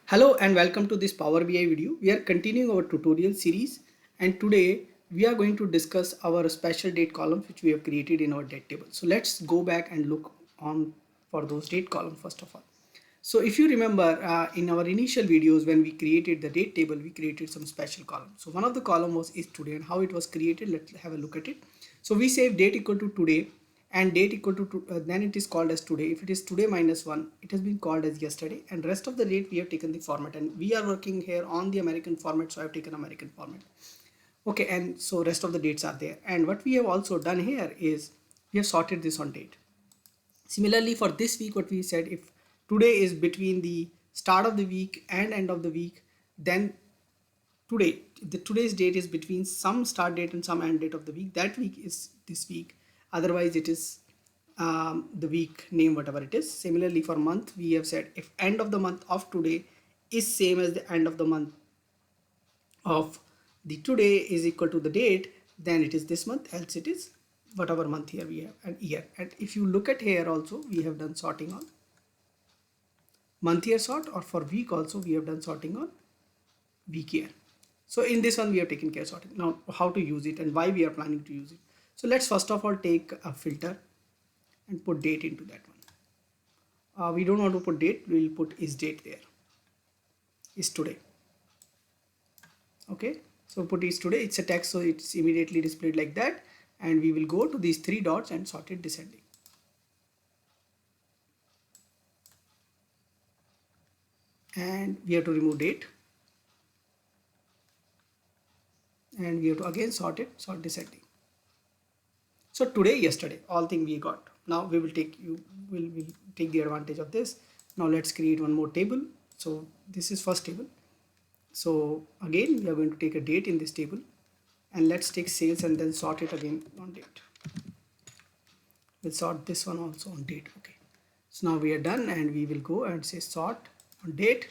Hello and welcome to this Power BI video. We are continuing our tutorial series and today we are going to discuss our special date columns which we have created in our date table. So let's go back and look on for those date columns first of all. So if you remember in our initial videos when we created the date table, we created some special columns. So one of the column was is today and how it was created. Let's have a look at it. So we say date equal to today and date equal to then it is called as today. If it is today minus 1, it has been called as yesterday, and rest of the date we have taken the format, and we are working here on the American format, so I have taken American format. Okay, and so rest of the dates are there, and what we have also done here is we have sorted this on date. Similarly for this week, what we said, if today is between the start of the week and end of the week, then today's date is between some start date and some end date of the week. That week is this week, otherwise it is the week name whatever it is. Similarly for month, we have said if end of the month of today is same as the end of the month of the today is equal to the date, then it is this month, else it is whatever month here we have and year. And if you look at here also, we have done sorting on month year sort, or for week also we have done sorting on week year. So in this one we have taken care of sorting. Now how to use it and why we are planning to use it. So let's first of all take a filter and put date into that one. We don't want to put date, we will put is date there, is today. Okay, so put is today, it's a text, so it's immediately displayed like that, and we will go to these three dots and sort it descending. And we have to remove date, and we have to again sort descending. So today, yesterday, all thing we got. Now we will take will take the advantage of this. Now let's create one more table. So this is first table. So again we are going to take a date in this table, and let's take sales and then sort it again on date. We'll sort this one also on date. Okay, so now we are done, and we will go and say sort on date,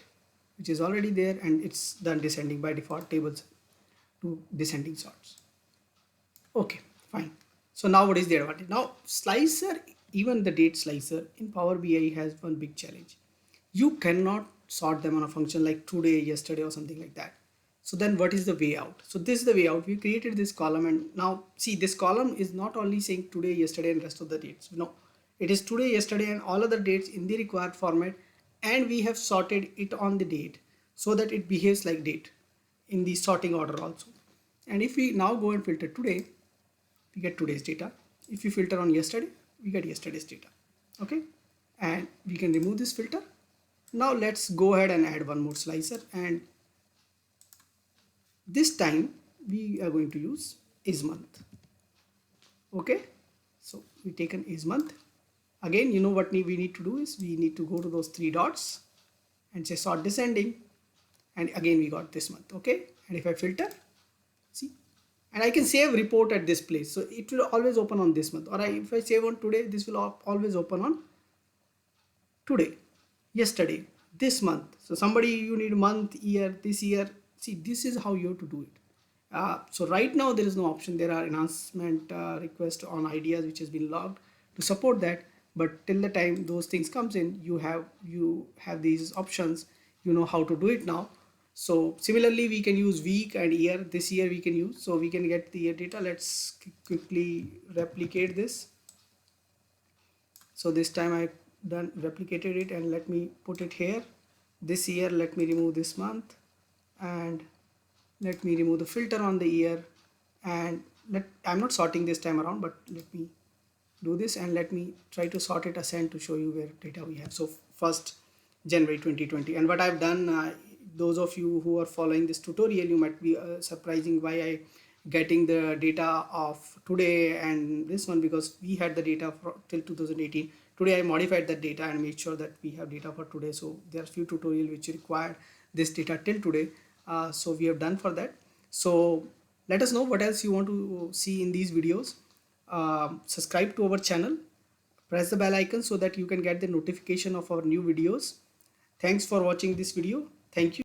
which is already there, and it's done descending by default tables to descending sorts. Okay, fine. So now what is the advantage? Now slicer, even the date slicer in Power BI has one big challenge. You cannot sort them on a function like today, yesterday or something like that. So then what is the way out? So this is the way out. We created this column, and now see this column is not only saying today, yesterday and rest of the dates. No, it is today, yesterday and all other dates in the required format, and we have sorted it on the date so that it behaves like date in the sorting order also. And if we now go and filter today, we get today's data. If you filter on yesterday, we get yesterday's data. Okay, and we can remove this filter. Now let's go ahead and add one more slicer, and this time we are going to use is month. Okay, so we take an is month. Again, you know what we need to do is we need to go to those three dots and say sort descending, and again we got this month. Okay, and if I filter, see, and I can save report at this place, so it will always open on this month, or if I save on today, this will always open on today, yesterday, this month. So somebody, you need month, year, this year. See, this is how you have to do it. So right now there is no option. There are enhancement request on ideas which has been logged to support that, but till the time those things comes in, you have these options. You know how to do it now. So similarly we can use week and year. This year we can use, so we can get the year data. Let's quickly replicate this. So this time I done replicated it, and let me put it here. This year, let me remove this month, and let me remove the filter on the year, and I'm not sorting this time around, but let me do this, and let me try to sort it ascend to show you where data we have. So first January 2020, and what I've done, those of you who are following this tutorial, you might be surprising why I getting the data of today and this one, because we had the data for till 2018. Today I modified that data and made sure that we have data for today. So there are few tutorials which require this data till today, so we have done for that. So let us know what else you want to see in these videos. Subscribe to our channel, press the bell icon so that you can get the notification of our new videos. Thanks for watching this video. Thank you.